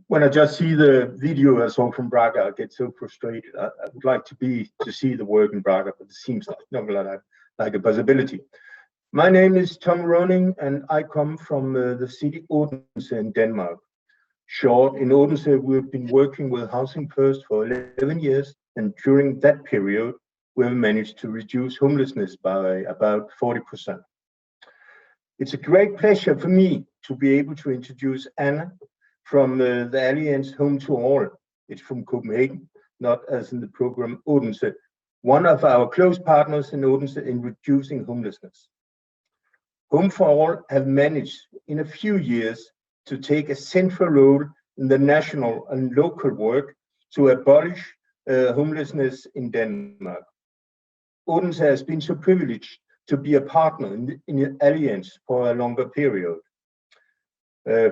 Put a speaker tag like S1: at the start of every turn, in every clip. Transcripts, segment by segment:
S1: when I just see the video I saw from Braga, I get so frustrated. I would like to see the work in Braga, but it seems not like a possibility. My name is Tom Rønning, and I come from the city Odense in Denmark. Short, in Odense, we've been working with Housing First for 11 years, and during that period, we've managed to reduce homelessness by about 40%. It's a great pleasure for me to be able to introduce Anne from the Alliance Home to All. It's from Copenhagen, not as in the program Odense, one of our close partners in Odense in reducing homelessness. Home for All have managed in a few years to take a central role in the national and local work to abolish homelessness in Denmark. Odense has been so privileged to be a partner in the Alliance for a longer period.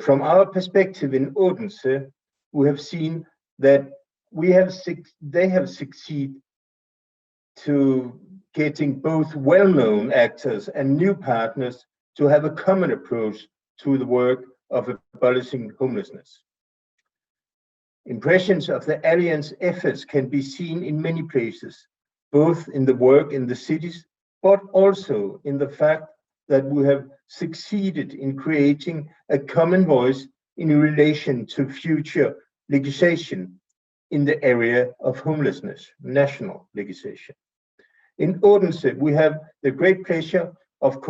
S1: From our perspective in Odense, we have seen that they have succeeded to getting both well-known actors and new partners to have a common approach to the work of abolishing homelessness. Impressions of the Alliance efforts can be seen in many places, both in the work in the cities, but also in the fact that we have succeeded in creating a common voice in relation to future legislation in the area of homelessness, national legislation. In Odense, we have the great pleasure of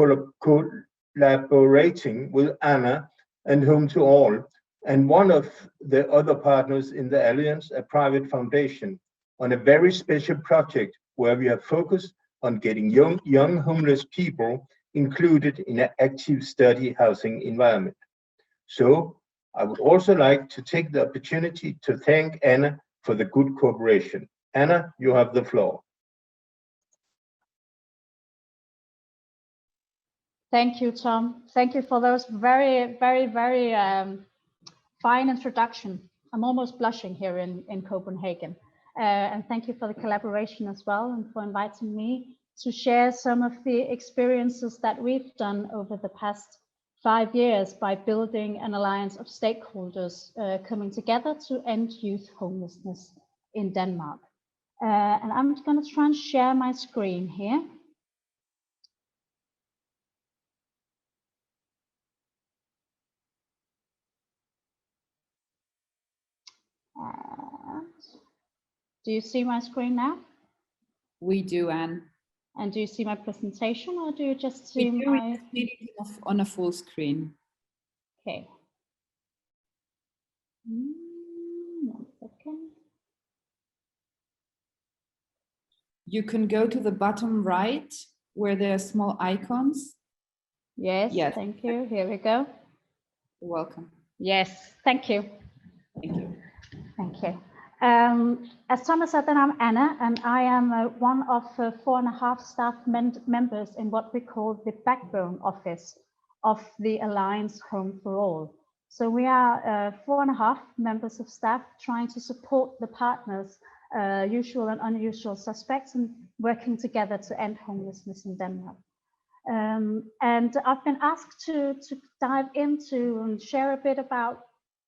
S1: collaborating with Anna and Home to All, and one of the other partners in the Alliance, a private foundation, on a very special project where we have focused on getting young homeless people included in an active study housing environment. So I would also like to take the opportunity to thank Anna for the good cooperation. Anna, you have the floor.
S2: Thank you, Tom. Thank you for those very fine introduction. I'm almost blushing here in Copenhagen. And thank you for the collaboration as well, and for inviting me to share some of the experiences that we've done over the past 5 years by building an alliance of stakeholders coming together to end youth homelessness in Denmark. And I'm going to try and share my screen here. Do you see my screen now?
S3: We do, Anne.
S2: And do you see my presentation, or do you just see my...
S3: on a full screen.
S2: Okay. 1 second.
S3: You can go to the bottom right where there are small icons.
S2: Yes, thank you. Here we go.
S3: You're welcome.
S2: Yes, thank you.
S3: Thank you.
S2: Thank you. As Thomas said, then I'm Anna, and I am one of 4.5 staff members in what we call the backbone office of the Alliance Home for All. So we are 4.5 members of staff trying to support the partners, usual and unusual suspects, and working together to end homelessness in Denmark. And I've been asked to dive into and share a bit about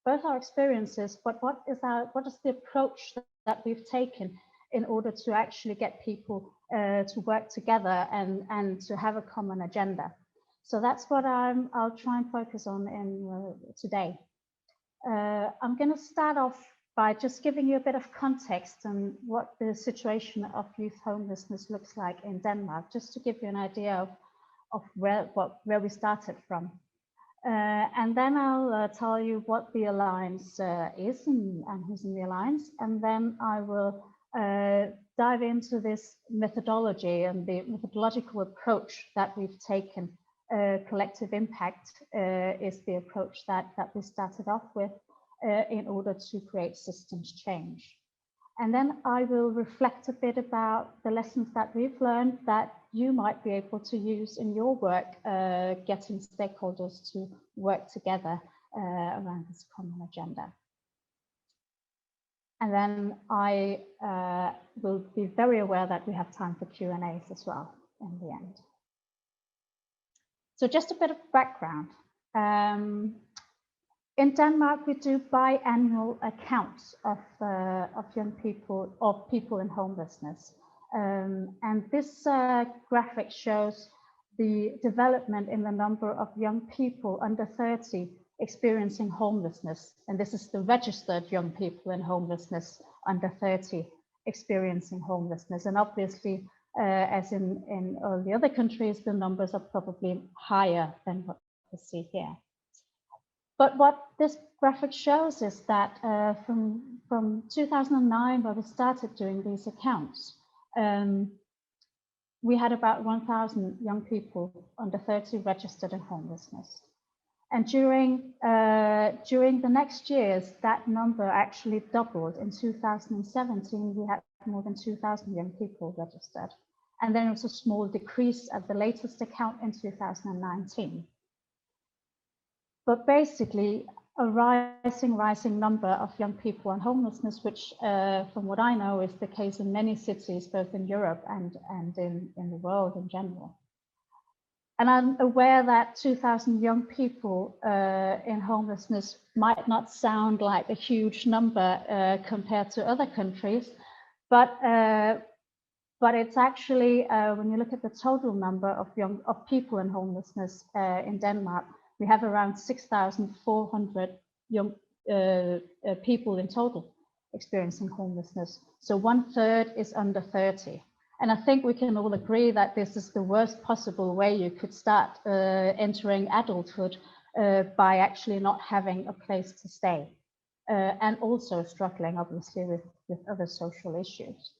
S2: both our experiences, but what is the approach that we've taken in order to actually get people to work together and to have a common agenda. So that's what I'll try and focus on today. I'm going to start off by just giving you a bit of context on what the situation of youth homelessness looks like in Denmark, just to give you an idea of where we started from. And then I'll tell you what the Alliance is and who's in the Alliance. And then I will dive into this methodology and the methodological approach that we've taken. Collective impact is the approach that we started off with in order to create systems change. And then I will reflect a bit about the lessons that we've learned that you might be able to use in your work, getting stakeholders to work together around this common agenda. And then I will be very aware that we have time for Q&As as well in the end. So just a bit of background. In Denmark, we do biannual accounts of young people, of people in homelessness. And this graphic shows the development in the number of young people under 30 experiencing homelessness. And this is the registered young people in homelessness under 30 experiencing homelessness. And obviously, as in all the other countries, the numbers are probably higher than what we see here. But what this graphic shows is that from 2009, where we started doing these accounts, we had about 1,000 young people under 30 registered in homelessness. And during the next years, that number actually doubled. In 2017, we had more than 2,000 young people registered. And then it was a small decrease at the latest account in 2019. But basically, a rising number of young people on homelessness, which from what I know is the case in many cities, both in Europe and in the world in general. And I'm aware that 2,000 young people in homelessness might not sound like a huge number compared to other countries, but it's actually, when you look at the total number of people in homelessness in Denmark, we have around 6,400 young people in total experiencing homelessness. So 1/3 is under 30. And I think we can all agree that this is the worst possible way you could start entering adulthood by actually not having a place to stay and also struggling, obviously, with other social issues.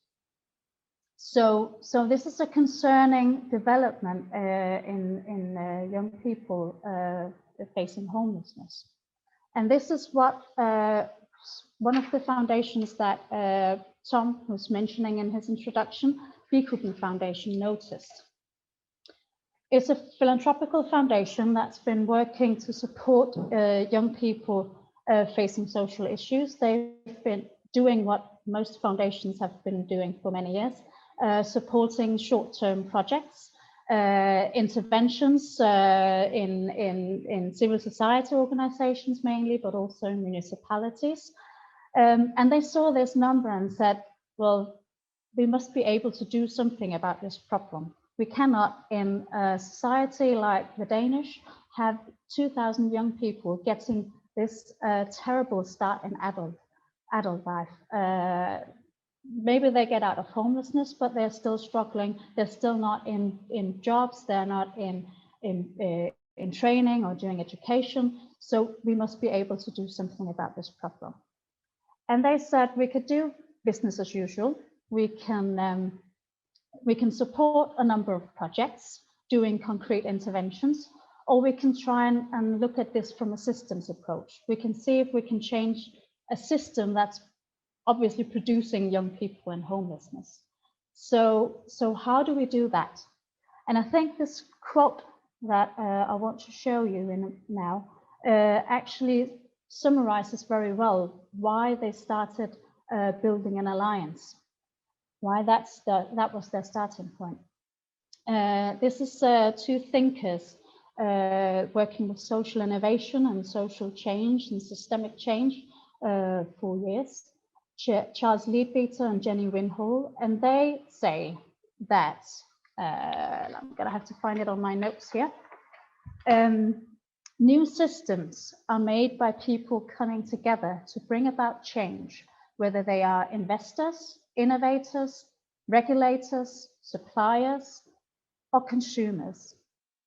S2: So this is a concerning development in young people facing homelessness. And this is what one of the foundations that Tom was mentioning in his introduction, Bikuben Foundation, noticed. It's a philanthropical foundation that's been working to support young people facing social issues. They've been doing what most foundations have been doing for many years, supporting short-term projects, interventions in civil society organizations mainly, but also in municipalities. And they saw this number and said, well, we must be able to do something about this problem. We cannot, in a society like the Danish, have 2,000 young people getting this terrible start in adult life. Maybe they get out of homelessness, but they're still struggling. They're still not in jobs. They're not in training or doing education. So we must be able to do something about this problem. And they said we could do business as usual. We can support a number of projects doing concrete interventions, or we can try and look at this from a systems approach. We can see if we can change a system that's obviously producing young people in homelessness. So how do we do that? And I think this quote that I want to show you now actually summarizes very well why they started building an alliance, why that was their starting point. This is two thinkers working with social innovation and social change and systemic change for years. Charles Leadbeater and Jenny Winhall, and they say that, I'm gonna have to find it on my notes here, new systems are made by people coming together to bring about change, whether they are investors, innovators, regulators, suppliers, or consumers.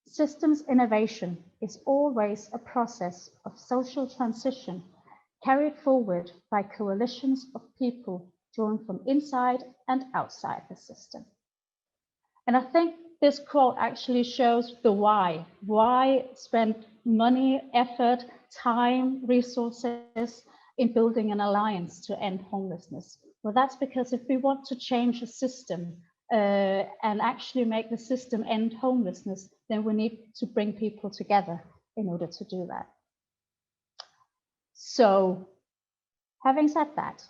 S2: Systems innovation is always a process of social transition carried forward by coalitions of people drawn from inside and outside the system. And I think this quote actually shows the why. Why spend money, effort, time, resources in building an alliance to end homelessness? Well, that's because if we want to change a system and actually make the system end homelessness, then we need to bring people together in order to do that. So, having said that,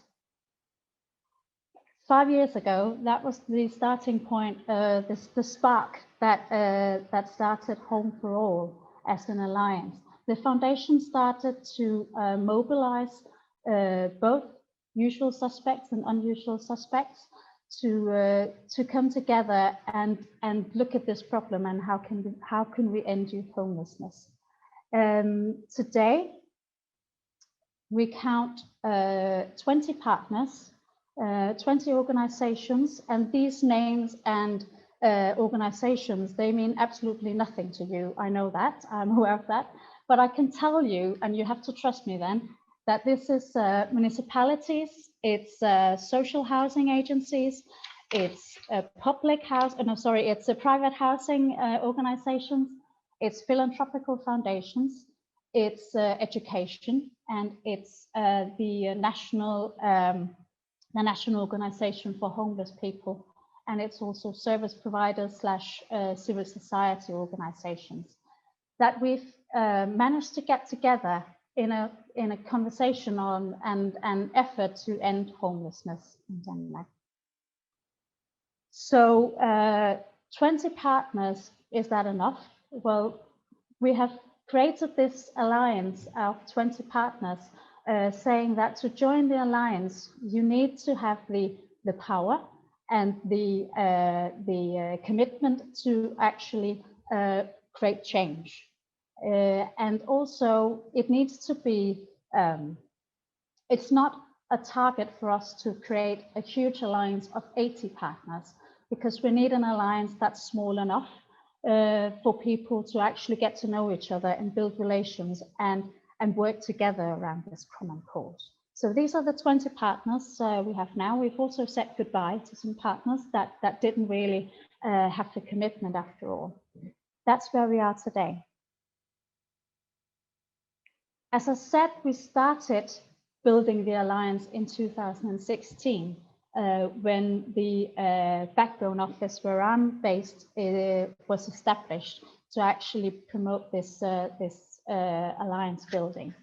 S2: 5 years ago, that was the starting point, the spark that started Home for All as an alliance. the foundation started to mobilize both usual suspects and unusual suspects to come together and look at this problem and how can we end youth homelessness. Today, we count 20 partners, 20 organizations, and these names and organizations, they mean absolutely nothing to you. I know that, I'm aware of that, but I can tell you, and you have to trust me then, that this is municipalities, it's social housing agencies, it's it's private housing organizations, it's philanthropical foundations, it's education, and it's the national organization for homeless people, and it's also service providers / civil society organizations that we've managed to get together in a conversation on and an effort to end homelessness in Denmark. So 20 partners, is that enough? Well, we have created this alliance of 20 partners, saying that to join the alliance, you need to have the power and the commitment to actually create change. And also it needs to be, it's not a target for us to create a huge alliance of 80 partners, because we need an alliance that's small enough for people to actually get to know each other and build relations and work together around this common cause. So these are the 20 partners we have now. We've also said goodbye to some partners that didn't really have the commitment after all. That's where we are today. As I said, we started building the alliance in 2016 when the backbone office where I'm based was established to actually promote this alliance building.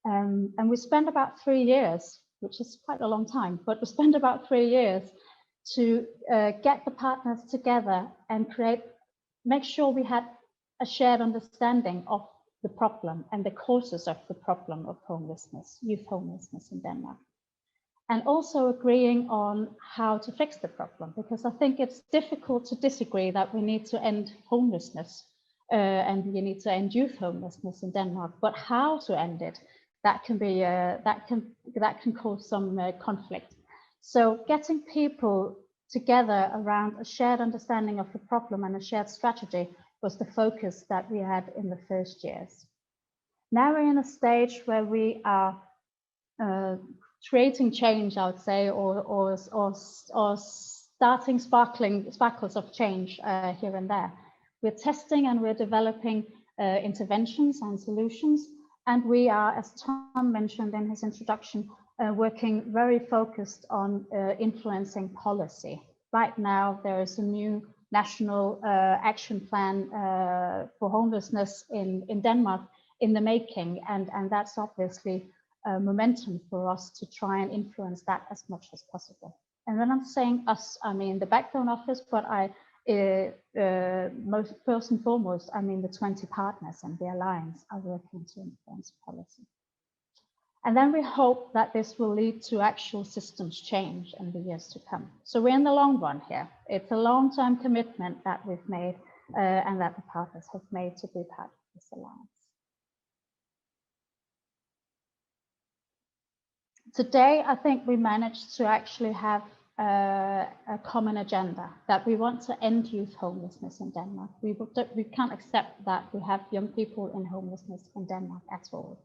S2: And we spent about 3 years, which is quite a long time, but we spent about 3 years to get the partners together and make sure we had a shared understanding of the problem and the causes of the problem of homelessness, youth homelessness in Denmark. And also agreeing on how to fix the problem, because I think it's difficult to disagree that we need to end homelessness and we need to end youth homelessness in Denmark, but how to end it, that can be that can cause some conflict. So getting people together around a shared understanding of the problem and a shared strategy was the focus that we had in the first years. Now we're in a stage where we are creating change, I would say, or starting sparkles of change here and there. We're testing and we're developing interventions and solutions, and we are, as Tom mentioned in his introduction, working very focused on influencing policy. Right now, there is a new national action plan for homelessness in Denmark in the making, and that's obviously momentum for us to try and influence that as much as possible. And when I'm saying us, I mean the backbone office, but first and foremost, I mean the 20 partners and the alliance are working to influence policy. And then we hope that this will lead to actual systems change in the years to come. So we're in the long run here. It's a long-term commitment that we've made and that the partners have made to be part of this alliance. Today, I think we managed to actually have a common agenda that we want to end youth homelessness in Denmark. We can't accept that we have young people in homelessness in Denmark at all.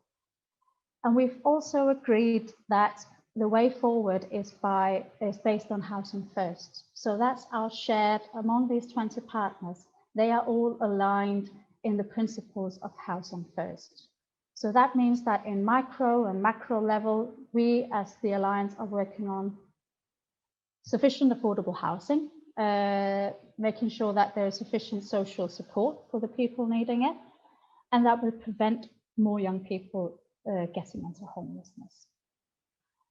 S2: And we've also agreed that the way forward is based on housing first. So that's our shared, among these 20 partners, they are all aligned in the principles of housing first. So that means that in micro and macro level, we as the Alliance are working on sufficient affordable housing, making sure that there is sufficient social support for the people needing it, and that will prevent more young people getting into homelessness.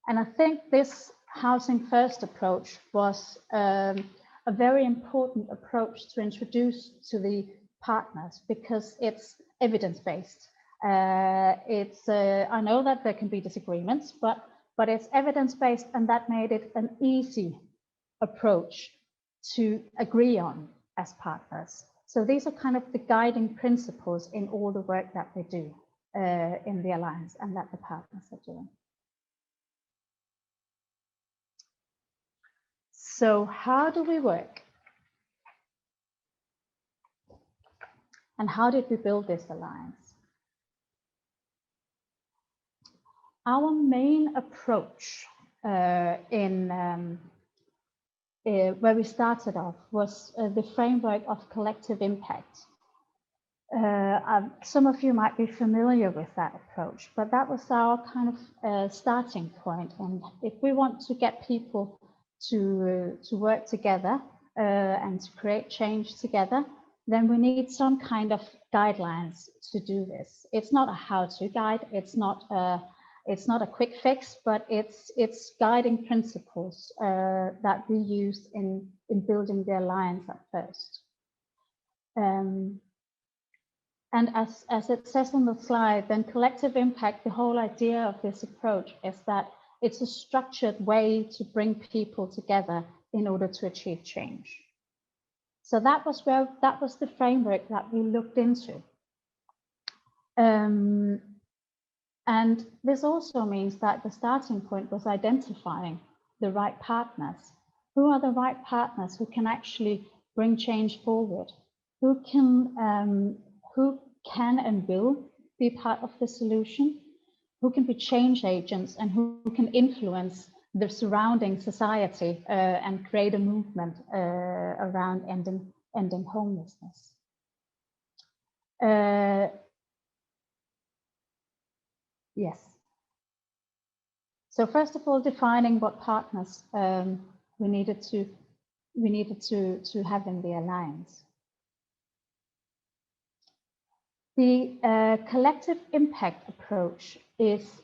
S2: And I think this housing first approach was a very important approach to introduce to the partners because it's evidence-based. I know that there can be disagreements, but it's evidence-based, and that made it an easy approach to agree on as partners. So these are kind of the guiding principles in all the work that we do in the Alliance and that the partners are doing. So how do we work? And how did we build this Alliance? Our main approach where we started off was the framework of collective impact. Some of you might be familiar with that approach, but that was our kind of starting point. And if we want to get people to work together and to create change together, then we need some kind of guidelines to do this. It's not a how-to guide, it's not a quick fix, but it's guiding principles that we use in building the Alliance at first. And as it says on the slide, then collective impact, the whole idea of this approach is that it's a structured way to bring people together in order to achieve change. So that was the framework that we looked into. And this also means that the starting point was identifying the right partners. Who are the right partners who can actually bring change forward? Who can and will be part of the solution? Who can be change agents and who can influence the surrounding society and create a movement around ending homelessness? Yes. So first of all, defining what partners we needed to have in the Alliance. The collective impact approach is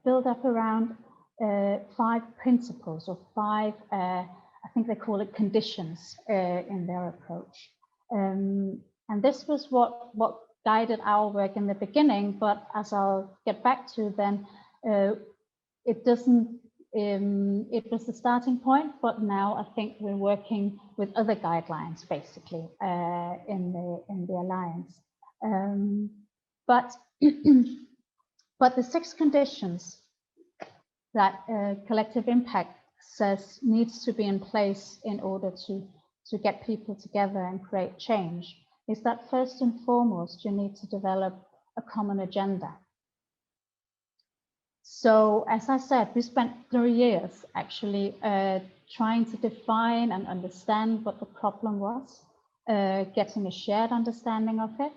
S2: built up around 5 principles or 5, I think they call it conditions in their approach. And this was what guided our work in the beginning, but as I'll get back to then, it was the starting point, but now I think we're working with other guidelines basically in the Alliance. But the 6 conditions that collective impact says needs to be in place in order to get people together and create change is that first and foremost, you need to develop a common agenda. So as I said, we spent 3 years actually trying to define and understand what the problem was, getting a shared understanding of it,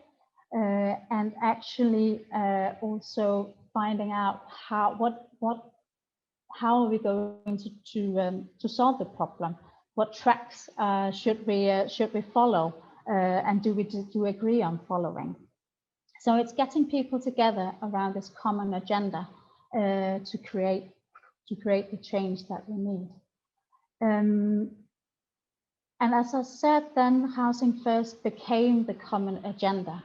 S2: and actually also finding out how are we going to solve the problem? What tracks should we follow, and do we agree on following? So it's getting people together around this common agenda to create the change that we need. And as I said, then Housing First became the common agenda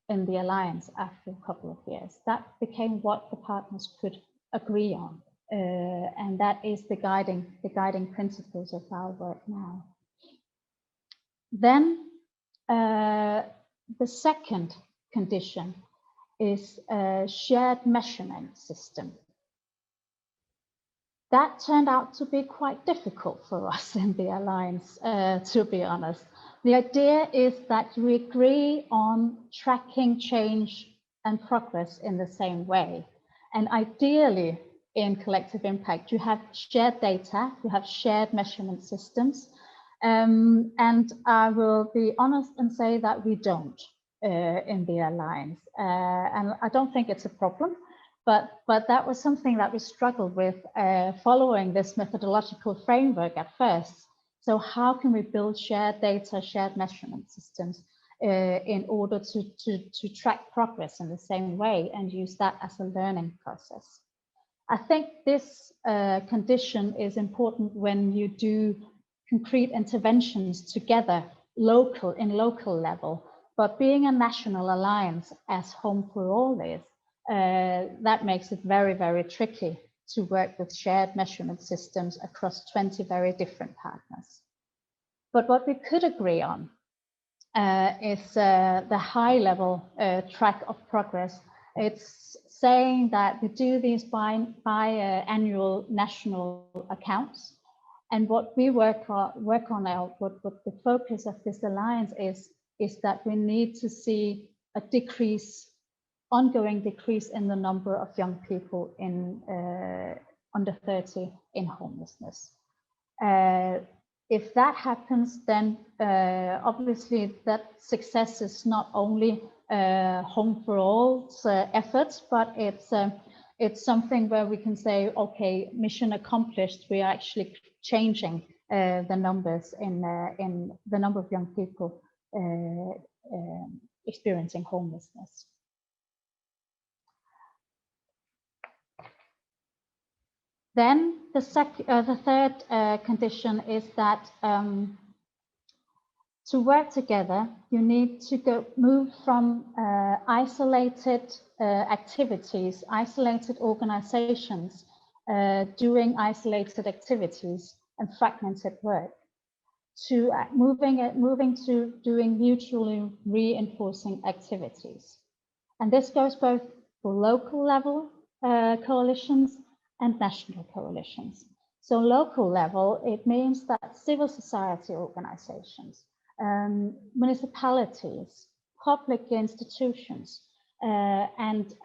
S2: in the Alliance after a couple of years. That became what the partners could agree on. And that is the guiding principles of our work now. Then the second condition is a shared measurement system. That turned out to be quite difficult for us in the Alliance, to be honest. The idea is that we agree on tracking change and progress in the same way. And ideally, in collective impact, you have shared data, you have shared measurement systems. And I will be honest and say that we don't in the Alliance. And I don't think it's a problem, but that was something that we struggled with following this methodological framework at first. So how can we build shared data, shared measurement systems in order to track progress in the same way and use that as a learning process? I think this condition is important when you do concrete interventions together in local level, But being a national alliance, as Home for All is, that makes it very, very tricky to work with shared measurement systems across 20 very different partners. But what we could agree on is the high level track of progress. It's saying that we do these bi-annual national accounts. And what we work on now, what the focus of this alliance is that we need to see a ongoing decrease in the number of young people in under 30 in homelessness. If that happens, then obviously that success is not only Home for All's efforts, but it's something where we can say, okay, mission accomplished. We are actually changing the numbers in the number of young people experiencing homelessness. Then the third condition is that to work together, you need to move from isolated activities, isolated organizations, doing isolated activities and fragmented work, to moving to doing mutually reinforcing activities. And this goes both for local level coalitions and national coalitions. So local level, it means that civil society organizations, municipalities, public institutions, and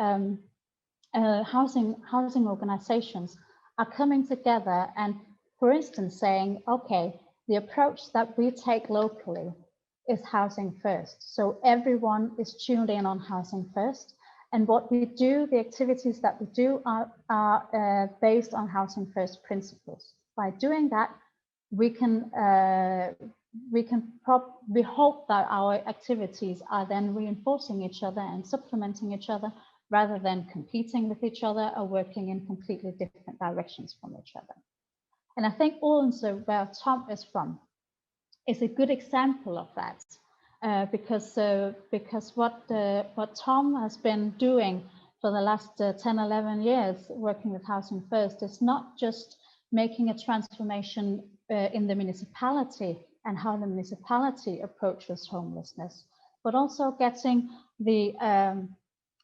S2: housing organizations are coming together and, for instance, saying, okay, the approach that we take locally is housing first. So everyone is tuned in on housing first. And what we do, the activities that we do are based on housing first principles. By doing that, we hope that our activities are then reinforcing each other and supplementing each other rather than competing with each other or working in completely different directions from each other. And I think also where Tom is from is a good example of that. Because what Tom has been doing for the last 10, 11 years working with Housing First is not just making a transformation in the municipality and how the municipality approaches homelessness, but also getting the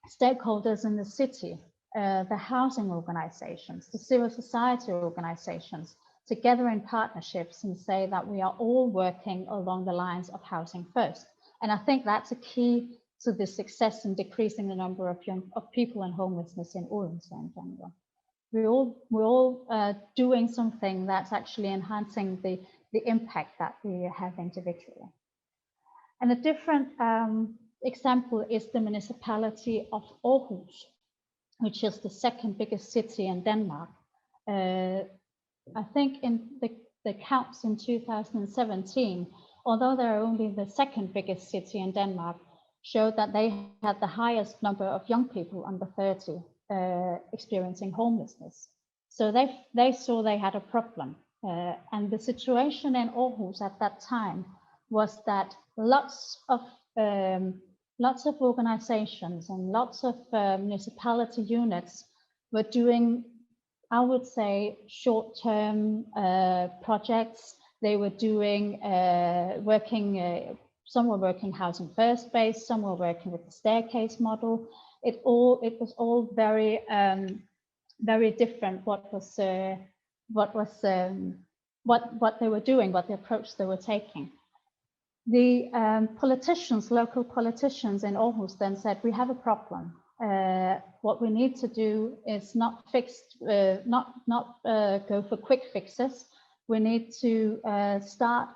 S2: stakeholders in the city, the housing organizations, the civil society organizations, together in partnerships and say that we are all working along the lines of housing first. And I think that's a key to the success in decreasing the number of people in homelessness in Odense in general. We're all doing something that's actually enhancing the impact that we have individually. And a different example is the municipality of Aarhus, which is the second biggest city in Denmark. I think in the counts in 2017, although they're only the second biggest city in Denmark, showed that they had the highest number of young people under 30 experiencing homelessness. So they saw they had a problem. And the situation in Aarhus at that time was that lots of organizations and lots of municipality units were doing, I would say, short-term projects. They were doing some were working housing first based, some were working with the staircase model. It was all very very different. What they were doing, what the approach they were taking. The local politicians in Aarhus then said, we have a problem. What we need to do is not go for quick fixes. We need to start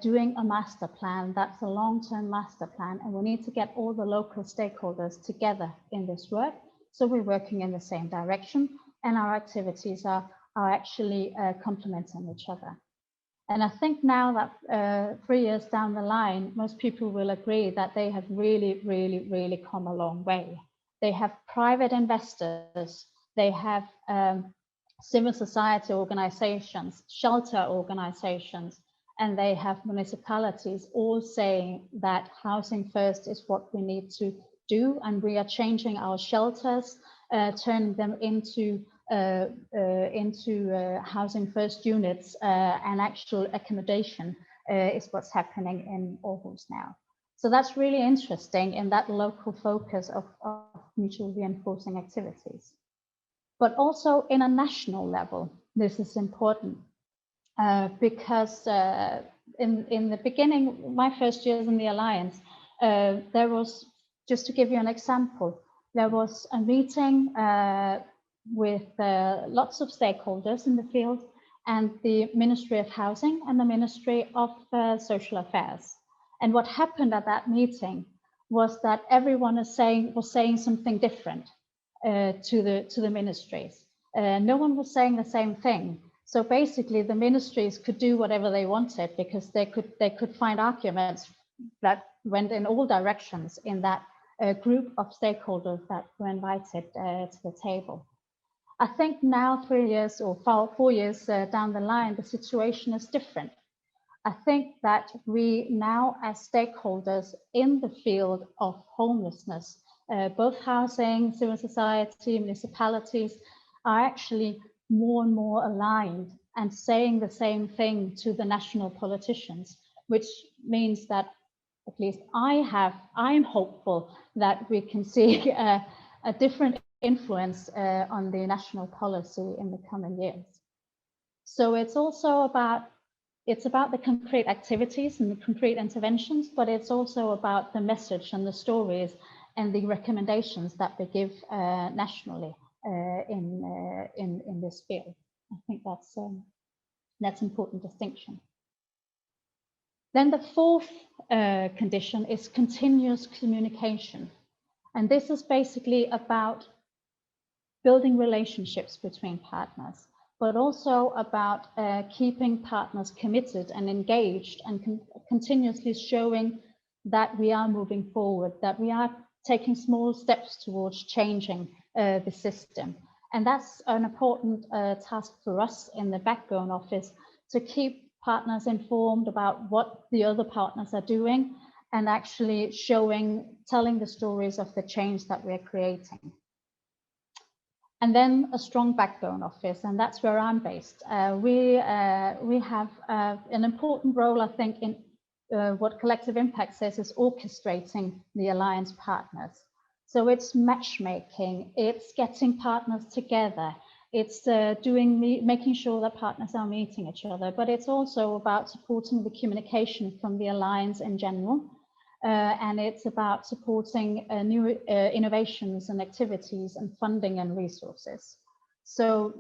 S2: doing a master plan. That's a long-term master plan, and we need to get all the local stakeholders together in this work. So we're working in the same direction, and our activities are actually complementing each other. And I think now that 3 years down the line, most people will agree that they have really, really, really come a long way. They have private investors, they have civil society organizations, shelter organizations, and they have municipalities all saying that housing first is what we need to do, and we are changing our shelters, turning them into housing first units, and actual accommodation is what's happening in Aarhus now. So that's really interesting in that local focus of mutually reinforcing activities. But also in a national level, this is important because in the beginning, my first years in the Alliance, there was, just to give you an example, there was a meeting with lots of stakeholders in the field and the Ministry of Housing and the Ministry of Social Affairs. And what happened at that meeting was that everyone was saying something different to the ministries. No one was saying the same thing. So basically the ministries could do whatever they wanted because they could find arguments that went in all directions in that group of stakeholders that were invited to the table. I think now 3 years or 4 years down the line, the situation is different. I think that we now as stakeholders in the field of homelessness, both housing, civil society, municipalities, are actually more and more aligned and saying the same thing to the national politicians, which means that at least I'm hopeful that we can see a different influence on the national policy in the coming years. So it's also about the concrete activities and the concrete interventions, but it's also about the message and the stories and the recommendations that we give nationally in this field. I think that's important distinction. Then the fourth condition is continuous communication. And this is basically about building relationships between partners, but also about keeping partners committed and engaged and continuously showing that we are moving forward, that we are taking small steps towards changing the system. And that's an important task for us in the Backbone Office, to keep partners informed about what the other partners are doing and actually telling the stories of the change that we're creating. And then a strong Backbone Office, and that's where I'm based. We have an important role, I think, in what Collective Impact says is orchestrating the Alliance partners. So it's matchmaking, it's getting partners together, it's making sure that partners are meeting each other, but it's also about supporting the communication from the Alliance in general. And it's about supporting new innovations and activities and funding and resources. So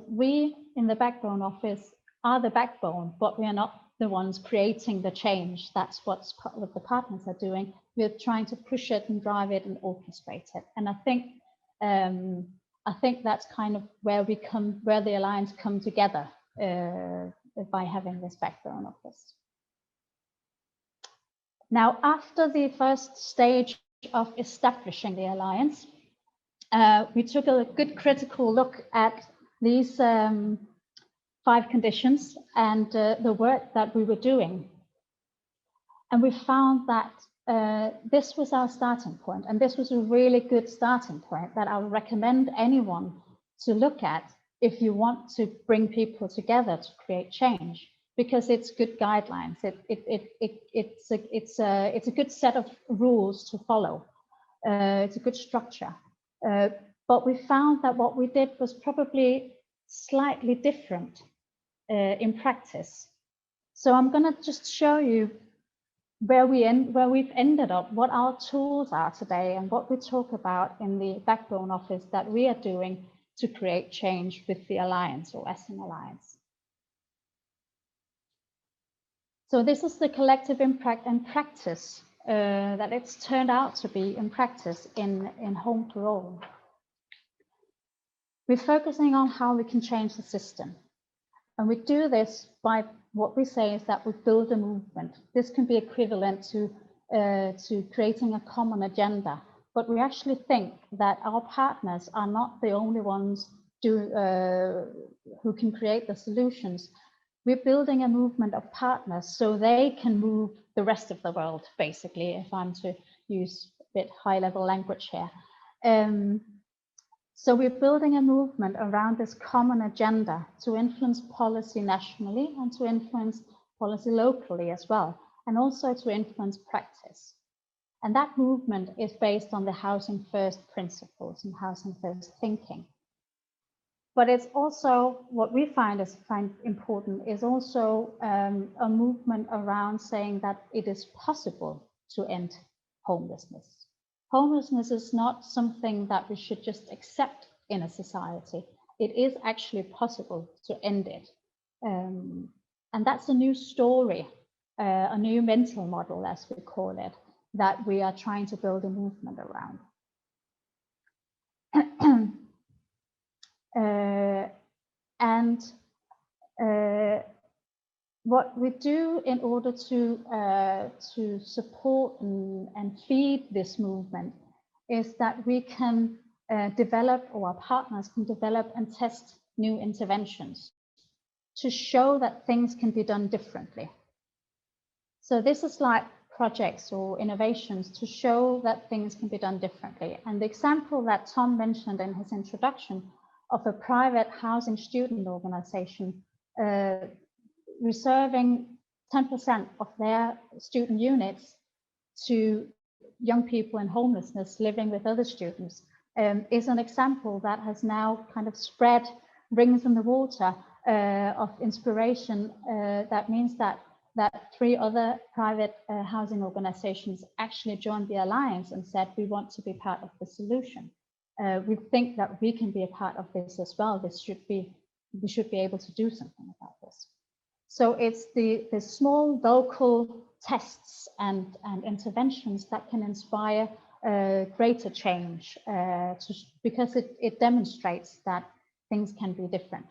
S2: we in the Backbone Office are the backbone, but we are not the ones creating the change. That's what the partners are doing. We're trying to push it and drive it and orchestrate it. And I think that's kind of where the Alliance come together by having this Backbone Office. Now, after the first stage of establishing the Alliance, we took a good critical look at these 5 conditions and the work that we were doing. And we found that this was our starting point, and this was a really good starting point that I would recommend anyone to look at if you want to bring people together to create change, because it's good guidelines. It's a good set of rules to follow. It's a good structure. But we found that what we did was probably slightly different in practice. So I'm going to just show you where we've ended up, what our tools are today, and what we talk about in the Backbone Office that we are doing to create change with the Alliance, or as an Alliance. So this is the collective impact and practice that it's turned out to be in practice in Home to All. We're focusing on how we can change the system. And we do this by what we say is that we build a movement. This can be equivalent to creating a common agenda. But we actually think that our partners are not the only ones who can create the solutions. we're building a movement of partners so they can move the rest of the world, basically, if I'm to use a bit high-level language here. So we're building a movement around this common agenda to influence policy nationally and to influence policy locally as well, and also to influence practice. And that movement is based on the housing first principles and housing first thinking. But it's also, what we find important is also a movement around saying that it is possible to end homelessness. Homelessness is not something that we should just accept in a society. It is actually possible to end it. And that's a new story, a new mental model, as we call it, that we are trying to build a movement around. What we do in order to support and feed this movement is that we can develop, or our partners can develop and test new interventions to show that things can be done differently. So this is like projects or innovations to show that things can be done differently. And the example that Tom mentioned in his introduction of a private housing student organization reserving 10% of their student units to young people in homelessness living with other students is an example that has now kind of spread rings in the water of inspiration. That means that 3 other private housing organizations actually joined the alliance and said, we want to be part of the solution. We think that we can be a part of this as well. We should be able to do something about this. So it's the small local tests and interventions that can inspire greater change because it demonstrates that things can be different.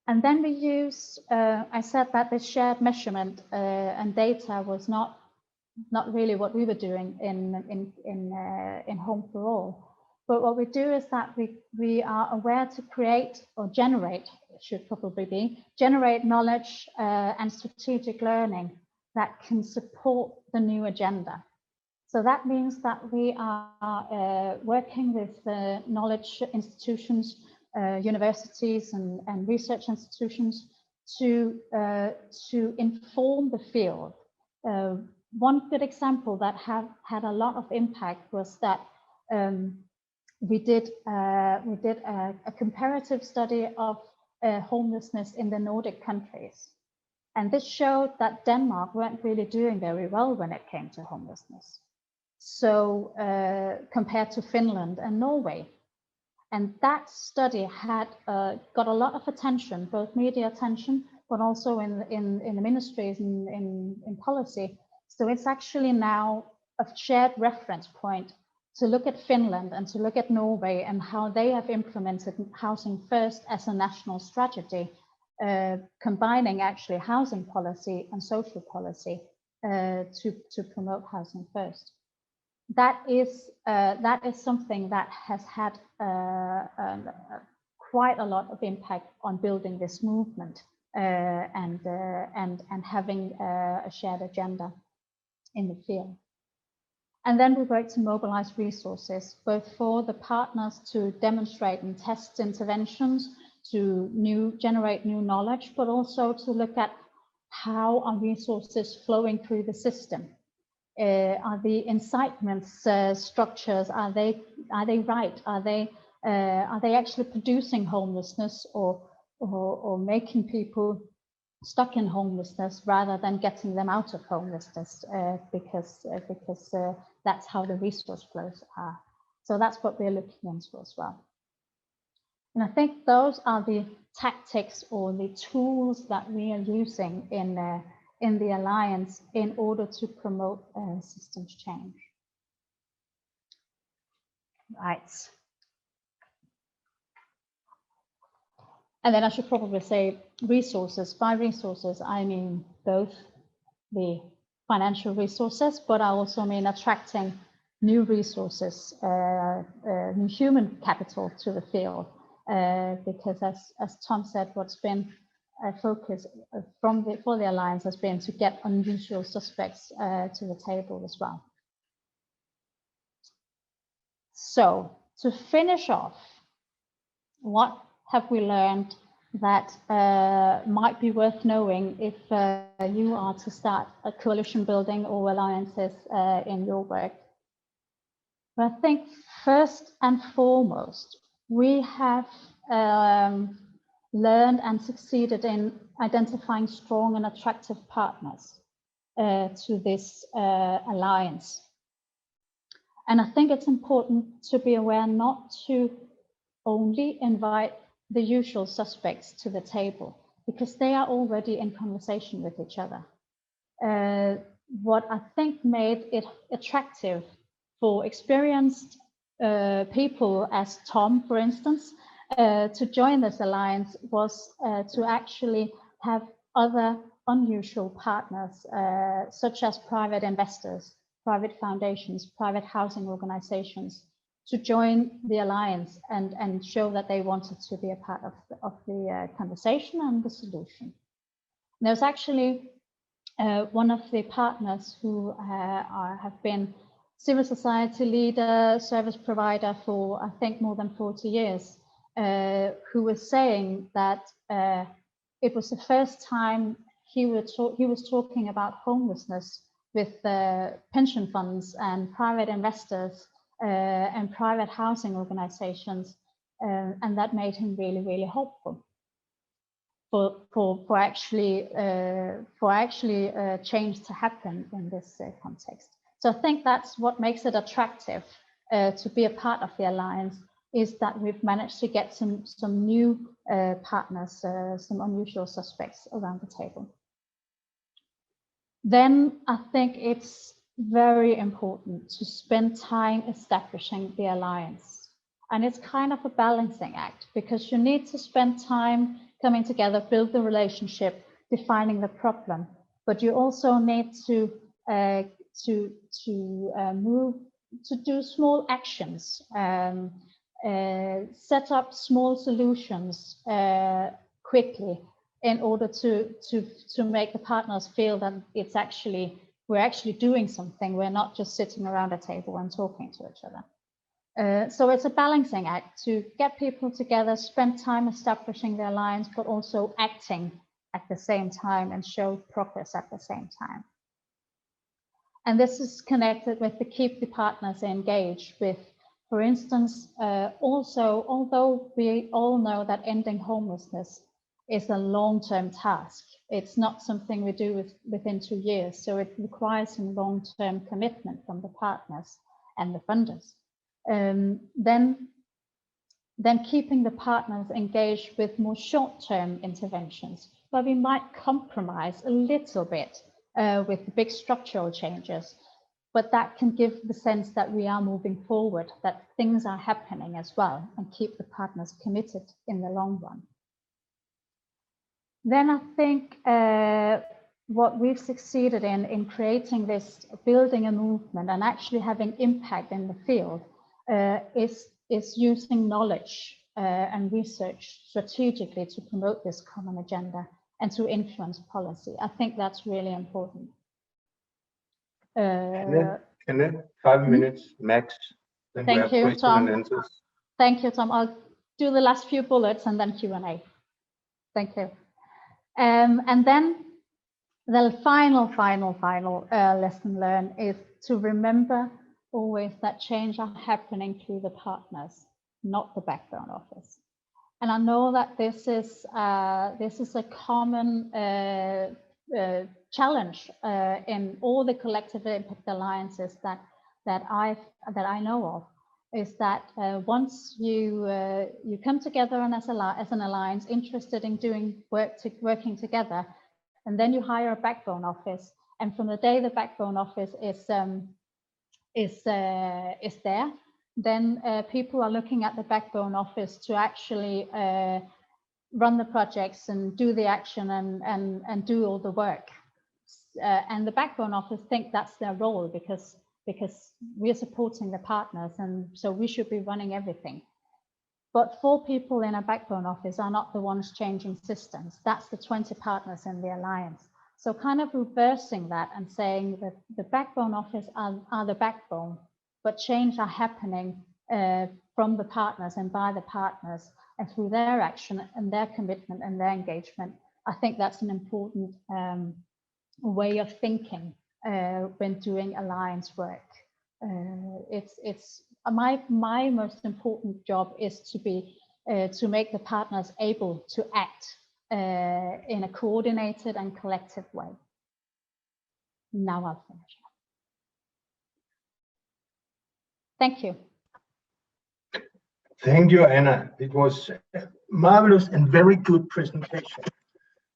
S2: And then we use, I said that the shared measurement and data was not really what we were doing in Home for All. But what we do is that we are aware to create or generate, it should probably be, generate knowledge and strategic learning that can support the new agenda. So that means that we are working with knowledge institutions, universities and research institutions to inform the field. One good example that had a lot of impact was that we did a comparative study of homelessness in the Nordic countries. And this showed that Denmark weren't really doing very well when it came to homelessness. So compared to Finland and Norway. And that study had got a lot of attention, both media attention, but also in the ministries and in policy. So it's actually now a shared reference point to look at Finland and to look at Norway and how they have implemented housing first as a national strategy, combining actually housing policy and social policy to promote housing first. That is something that has had quite a lot of impact on building this movement and having a shared agenda in the field. And then we work to mobilize resources, both for the partners to demonstrate and test interventions, to generate new knowledge, but also to look at how are resources flowing through the system. Are the incitement structures, are they right? Are they actually producing homelessness or making people stuck in homelessness rather than getting them out of homelessness because that's how the resource flows are. So that's what we're looking into as well. And I think those are the tactics or the tools that we are using in the Alliance in order to promote systems change. Right. And then I should probably say resources. By resources, I mean both the financial resources, but I also mean attracting new resources, new human capital to the field. Because as Tom said, what's been focus for the alliance has been to get unusual suspects to the table as well. So to finish off, what have we learned that might be worth knowing if you are to start a coalition building or alliances in your work? But I think first and foremost, we have learned and succeeded in identifying strong and attractive partners to this alliance. And I think it's important to be aware not to only invite the usual suspects to the table, because they are already in conversation with each other. What I think made it attractive for experienced people as Tom, for instance, to join this alliance was to actually have other unusual partners, such as private investors, private foundations, private housing organizations, to join the alliance and show that they wanted to be a part of the conversation and the solution. There's actually one of the partners who have been civil society leader, service provider for I think more than 40 years, who was saying that it was the first time he was talking about homelessness with pension funds and private investors and private housing organizations, and that made him really, really hopeful for actually change to happen in this context. So I think that's what makes it attractive to be a part of the alliance, is that we've managed to get some new partners, some unusual suspects around the table. Then I think it's very important to spend time establishing the alliance. And it's kind of a balancing act, because you need to spend time coming together, build the relationship, defining the problem, but you also need to do small actions, set up small solutions quickly, in order to make the partners feel that we're actually doing something. We're not just sitting around a table and talking to each other. So it's a balancing act to get people together, spend time establishing the alliance, but also acting at the same time and show progress at the same time. And this is connected with the keep the partners engaged with, for instance, also, although we all know that ending homelessness is a long-term task, it's not something we do within 2 years. So it requires some long-term commitment from the partners and the funders. Then keeping the partners engaged with more short-term interventions, where we might compromise a little bit with the big structural changes, but that can give the sense that we are moving forward, that things are happening as well, and keep the partners committed in the long run. Then I think what we've succeeded in creating this, building a movement and actually having impact in the field, is using knowledge and research strategically to promote this common agenda and to influence policy. I think that's really important.
S1: And then 5 minutes max. Then we have questions and answers.
S2: Thank you, Tom. I'll do the last few bullets and then Q&A. Thank you. And then the final lesson learned is to remember always that change are happening through the partners, not the backbone office. And I know that this is a common challenge in all the collective impact alliances that I know of, is that once you come together and as an alliance interested in doing working together, and then you hire a backbone office, and from the day the backbone office is there, then people are looking at the backbone office to actually run the projects and do the action and do all the work. And the backbone office think that's their role because we're supporting the partners, and so we should be running everything. But 4 people in a backbone office are not the ones changing systems. That's the 20 partners in the alliance. So kind of reversing that and saying that the backbone office are the backbone, but change are happening from the partners and by the partners and through their action and their commitment and their engagement. I think that's an important way of thinking when doing alliance work. It's my most important job is to be to make the partners able to act in a coordinated and collective way. Now I'll finish. Thank you.
S1: Thank you, Anna. It was a marvelous and very good presentation.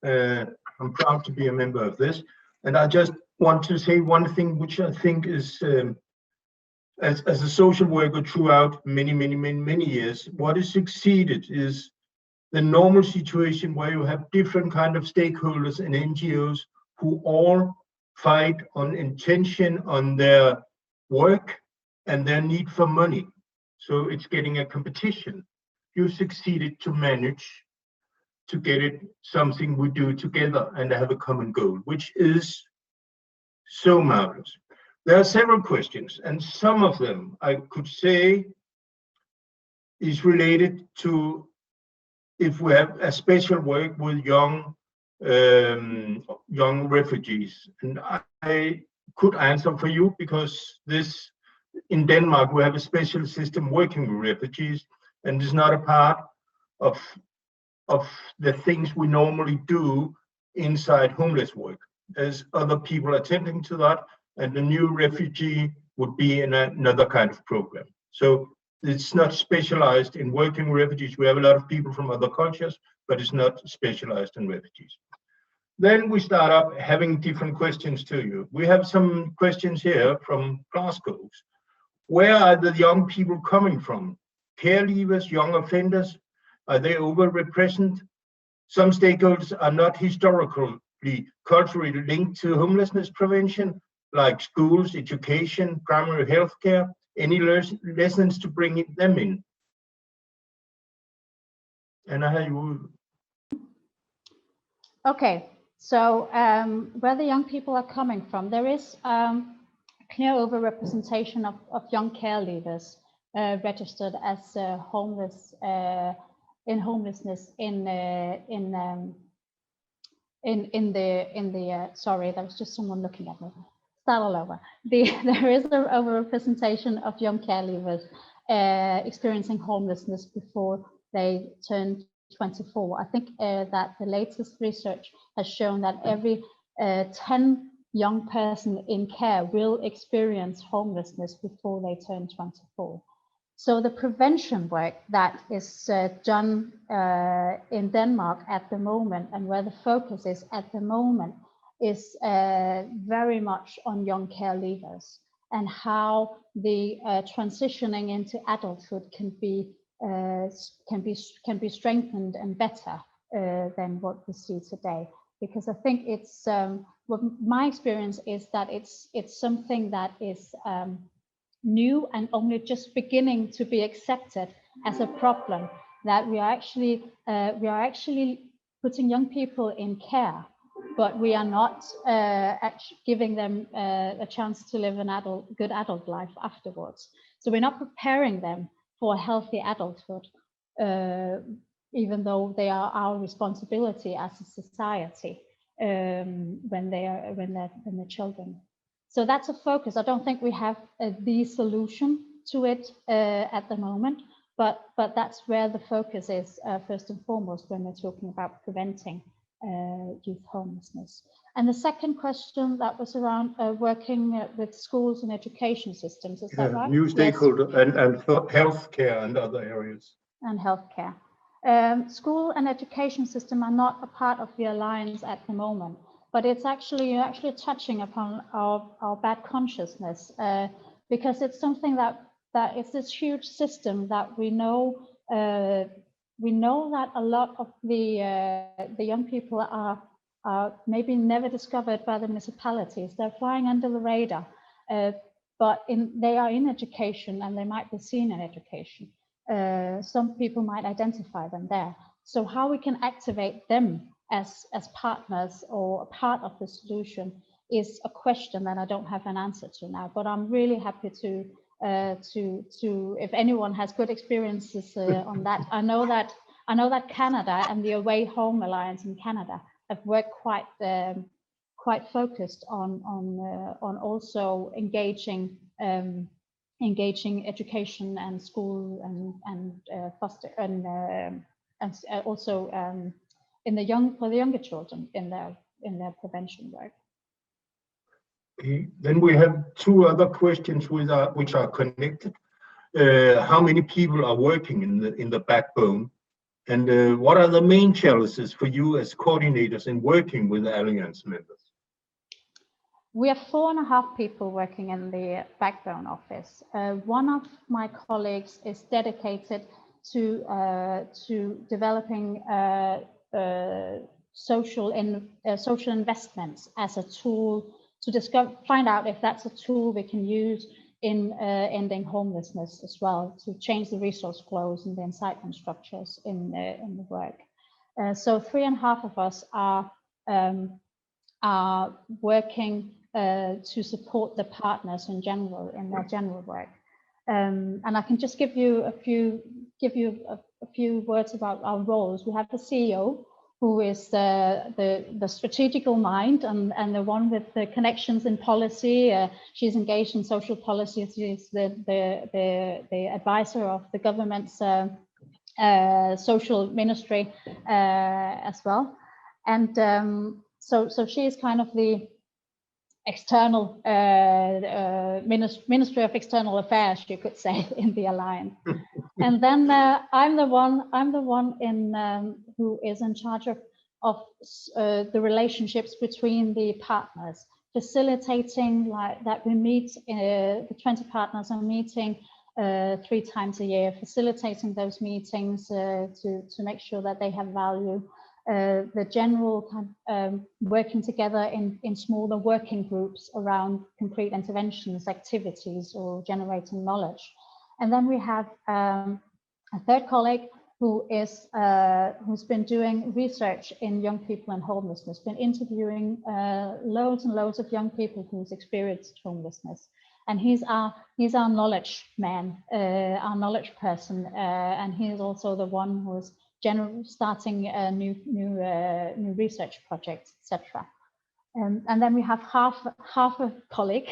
S1: I'm proud to be a member of this. And I just want to say one thing, which I think is, as a social worker throughout many years, what has succeeded is the normal situation where you have different kind of stakeholders and NGOs who all fight on intention on their work and their need for money. So it's getting a competition. You succeeded to manage to get it something we do together and have a common goal, which is so marvelous. There are several questions, and some of them I could say is related to if we have a special work with young refugees. And I could answer for you because this, in Denmark, we have a special system working with refugees, and it's not a part of the things we normally do inside homeless work. There's other people attending to that, and the new refugee would be in another kind of program. So it's not specialized in working with refugees. We have a lot of people from other cultures, but it's not specialized in refugees. Then we start up having different questions to you. We have some questions here from Glasgow. Where are the young people coming from? Care leavers, young offenders, are they overrepresented? Some stakeholders are not historically, culturally linked to homelessness prevention, like schools, education, primary health care. Any lessons to bring them in? And I have you.
S2: Okay, so where the young people are coming from, there is clear overrepresentation of young care leavers registered as homelessness in the sorry, there was just someone looking at me. Start all over. There is an overrepresentation of young care leavers experiencing homelessness before they turn 24. I think that the latest research has shown that every 10 young person in care will experience homelessness before they turn 24. So the prevention work that is done in Denmark at the moment, and where the focus is at the moment, is very much on young care leavers and how the transitioning into adulthood can be strengthened and better than what we see today. Because I think it's what my experience is that it's something that is new and only just beginning to be accepted as a problem, that we are actually putting young people in care, but we are not actually giving them a chance to live good adult life afterwards. So we're not preparing them for a healthy adulthood, even though they are our responsibility as a society when they're children. So that's a focus. I don't think we have the solution to it at the moment, but that's where the focus is first and foremost when we're talking about preventing youth homelessness. And the second question that was around working with schools and education systems, is that right?
S1: New stakeholder, yes. and healthcare and other areas.
S2: And healthcare. School and education system are not a part of the alliance at the moment, but it's actually touching upon our bad consciousness because it's something that it's this huge system that we know that a lot of the young people are maybe never discovered by the municipalities. They're flying under the radar, but they are in education and they might be seen in education. some people might identify them there. So how we can activate them as partners or a part of the solution is a question that I don't have an answer to now, but I'm really happy to if anyone has good experiences on that. I know that Canada and the Away Home Alliance in Canada have worked quite focused on also engaging education and school and foster and also for the younger children in their prevention work.
S1: Okay. Then we have two other questions which are connected. How many people are working in the backbone, and what are the main challenges for you as coordinators in working with the Alliance members?
S2: We have 4.5 people working in the backbone office. One of my colleagues is dedicated to developing social investments as a tool to find out if that's a tool we can use in ending homelessness as well, to change the resource flows and the incitement structures in the work. So 3.5 of us are working to support the partners in general in their general work. And I can just give you a few words about our roles. We have the CEO, who is the strategical mind and the one with the connections in policy. She's engaged in social policy. She's the advisor of the government's social ministry as well. And so she is kind of the external Ministry of External Affairs, you could say, in the Alliance. And then I'm the one in who is in charge of the relationships between the partners, facilitating like that we meet. The 20 partners are meeting 3 times a year, facilitating those meetings to make sure that they have value. The general kind of, working together in smaller working groups around concrete interventions, activities, or generating knowledge. And then we have a third colleague who's been doing research in young people and homelessness, been interviewing loads and loads of young people who's experienced homelessness. And he's our knowledge man, our knowledge person, and he's also the one who's starting new research projects, etc. And then we have half a colleague,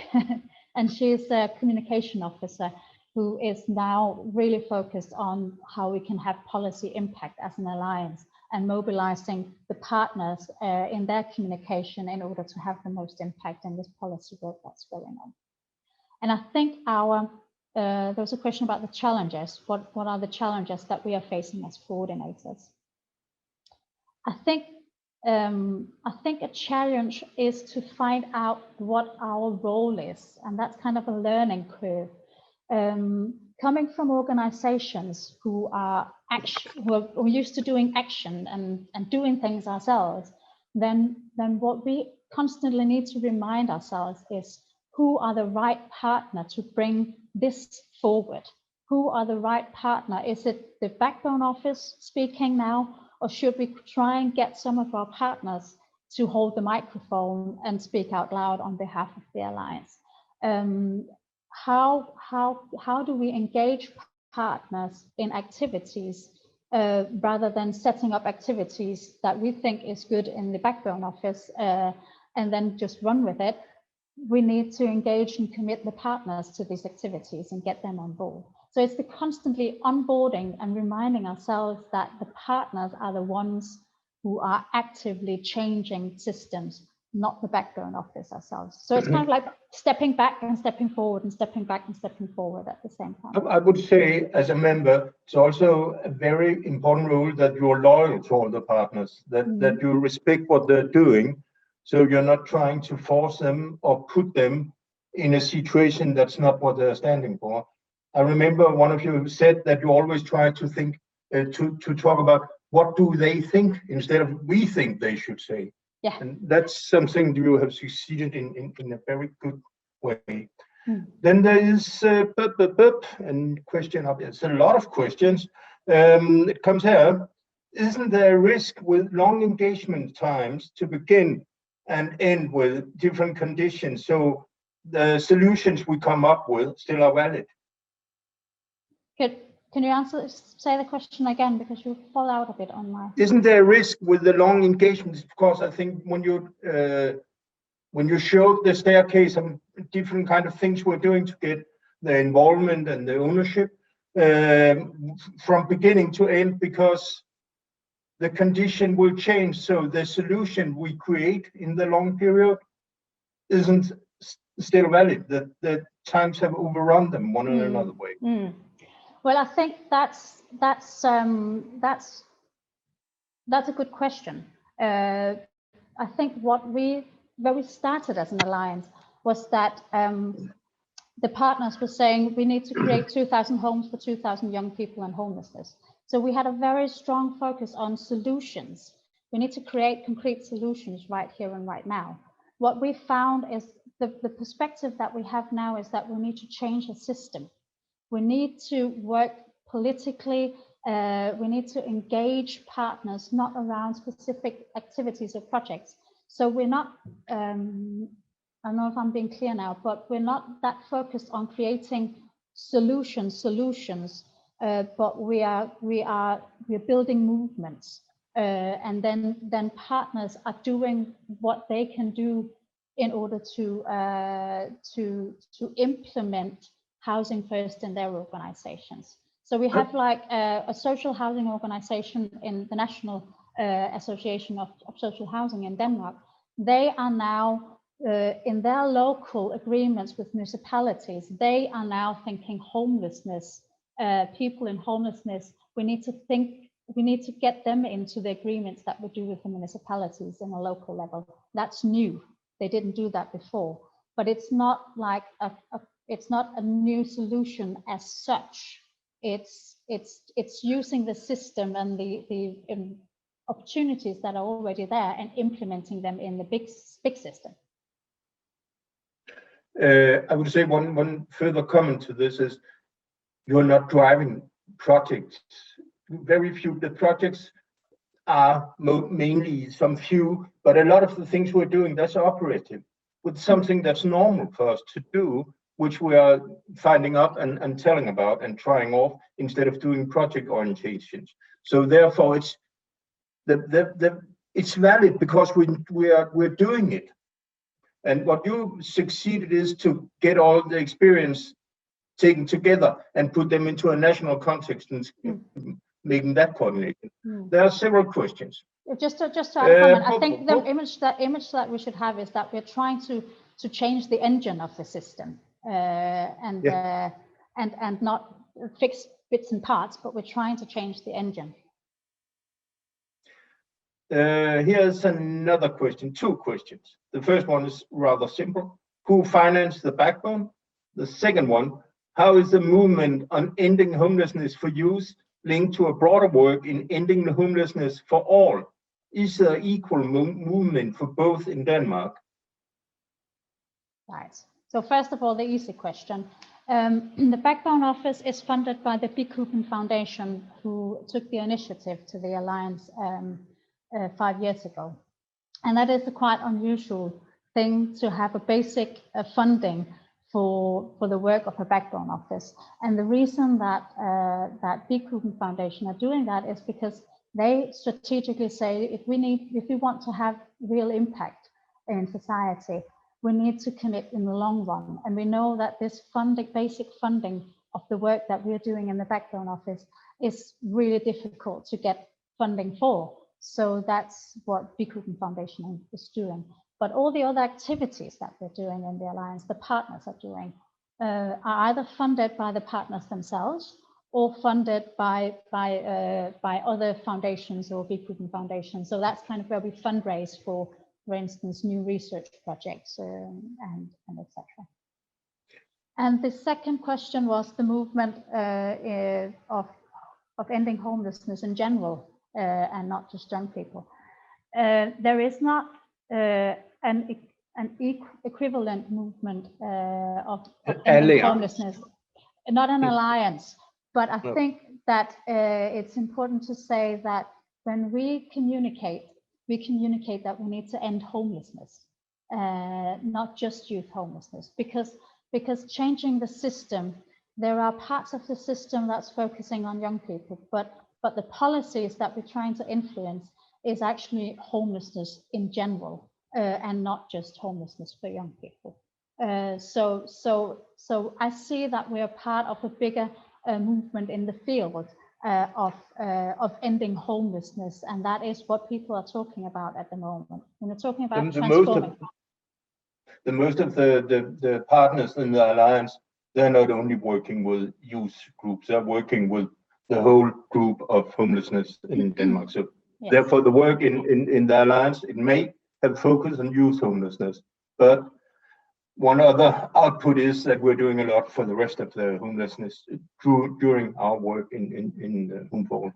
S2: and she's a communication officer who is now really focused on how we can have policy impact as an alliance and mobilizing the partners in their communication in order to have the most impact in this policy work that's going on. And I think there was a question about the challenges. What are the challenges that we are facing as coordinators? I think a challenge is to find out what our role is, and that's kind of a learning curve. Coming from organizations who are used to doing action and doing things ourselves, then what we constantly need to remind ourselves is who are the right partner to bring this forward? Who are the right partner? Is it the backbone office speaking now, or should we try and get some of our partners to hold the microphone and speak out loud on behalf of the Alliance? How do we engage partners in activities rather than setting up activities that we think is good in the backbone office and then just run with it? We need to engage and commit the partners to these activities and get them on board. So it's the constantly onboarding and reminding ourselves that the partners are the ones who are actively changing systems, not the backbone office ourselves. So it's kind of like stepping back and stepping forward and stepping back and stepping forward at the same time.
S1: I would say, as a member, it's also a very important role that you're loyal to all the partners, that you respect what they're doing. So you're not trying to force them or put them in a situation that's not what they're standing for. I remember one of you said that you always try to think, to talk about what do they think instead of we think they should say.
S2: Yeah.
S1: And that's something you have succeeded in a very good way. Then there is and question up. It's a lot of questions. It comes here. Isn't there a risk with long engagement times to begin and end with different conditions? So the solutions we come up with still are valid.
S2: Can you say the question again, because you fall out a bit on my.
S1: Isn't there a risk with the long engagements? Because I think when you showed the staircase and different kind of things we're doing to get the involvement and the ownership from beginning to end, because the condition will change. So the solution we create in the long period isn't still valid. The times have overrun them one or another way.
S2: Well, I think that's a good question. I think where we started as an alliance was that the partners were saying we need to create 2,000 homes for 2,000 young people in homelessness. So we had a very strong focus on solutions. We need to create concrete solutions right here and right now. What we found is the perspective that we have now is that we need to change the system. We need to work politically. We need to engage partners, not around specific activities or projects. So we're not, I don't know if I'm being clear now, but we're not that focused on creating solutions, but we're building movements, and then partners are doing what they can do in order to implement housing first in their organizations. So we have like a social housing organization in the National Association of Social Housing in Denmark. They are now in their local agreements with municipalities, they are now thinking homelessness, people in homelessness. We need to get them into the agreements that we do with the municipalities on a local level. That's new. They didn't do that before, but it's not like it's not a new solution as such. It's using the system and the opportunities that are already there and implementing them in the big system.
S1: I would say one further comment to this is you're not driving projects. Very few. The projects are mainly some few, but a lot of the things we're doing, that's operative, with something that's normal for us to do, which we are finding out and telling about and trying off instead of doing project orientations. So therefore, it's it's valid because we're doing it. And what you succeeded is to get all the experience taken together and put them into a national context and making that coordination. There are several questions.
S2: Just to add a comment, I think the image that we should have is that we're trying to change the engine of the system and not fix bits and parts, but we're trying to change the engine.
S1: Here's another question, two questions. The first one is rather simple. Who financed the backbone? The second one, how is the movement on ending homelessness for youth linked to a broader work in ending the homelessness for all? Is there equal movement for both in Denmark?
S2: Right. So first of all, the easy question. The Backbone Office is funded by the Bikuben Foundation, who took the initiative to the Alliance 5 years ago. And that is a quite unusual thing to have a basic funding for the work of a Backbone Office. And the reason that that Bikuben Foundation are doing that is because they strategically say if we want to have real impact in society, we need to commit in the long run. And we know that this basic funding of the work that we're doing in the Backbone Office is really difficult to get funding for. So that's what Bikuben Foundation is doing. But all the other activities that we're doing in the Alliance, the partners are doing, are either funded by the partners themselves or funded by other foundations or Bikuben Foundation. So that's kind of where we fundraise for instance, new research projects and etc. And the second question was the movement of ending homelessness in general and not just young people. There is not equivalent movement of ending homelessness. Not an alliance, but I think that it's important to say that when we communicate that we need to end homelessness, not just youth homelessness, because changing the system, there are parts of the system that's focusing on young people, but the policies that we're trying to influence is actually homelessness in general, and not just homelessness for young people. So I see that we are part of a bigger movement in the field of ending homelessness, and that is what people are talking about at the moment. When we're talking about transforming.
S1: Most of the partners in the alliance, they're not only working with youth groups, they're working with the whole group of homelessness in Denmark. So yes. Therefore, the work in the alliance, it may have focus on youth homelessness, but one other output is that we're doing a lot for the rest of the homelessness during our work in Home.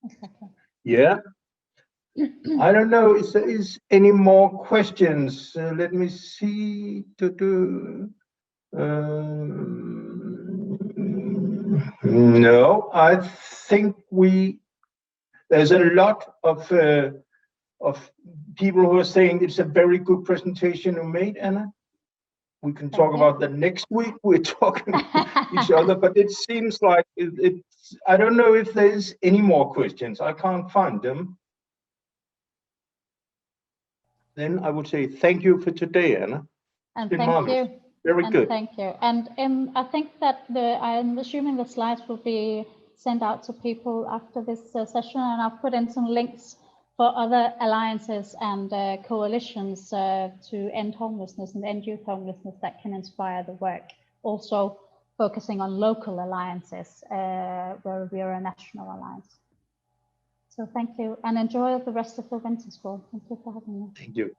S2: Exactly.
S1: Yeah. I don't know if there is any more questions. Let me see. No, I think there's a lot of people who are saying it's a very good presentation you made, Anna. We can talk about that next week. We're talking to each other, but it seems like it's. I don't know if there's any more questions. I can't find them. Then I would say thank you for today, Anna.
S2: And thank you.
S1: Very good.
S2: Thank you. And I think that I'm assuming the slides will be sent out to people after this session, and I'll put in some links for other alliances and coalitions to end homelessness and end youth homelessness that can inspire the work. Also focusing on local alliances where we are a national alliance. So thank you, and enjoy the rest of the winter school. Thank you for having me.
S1: Thank you.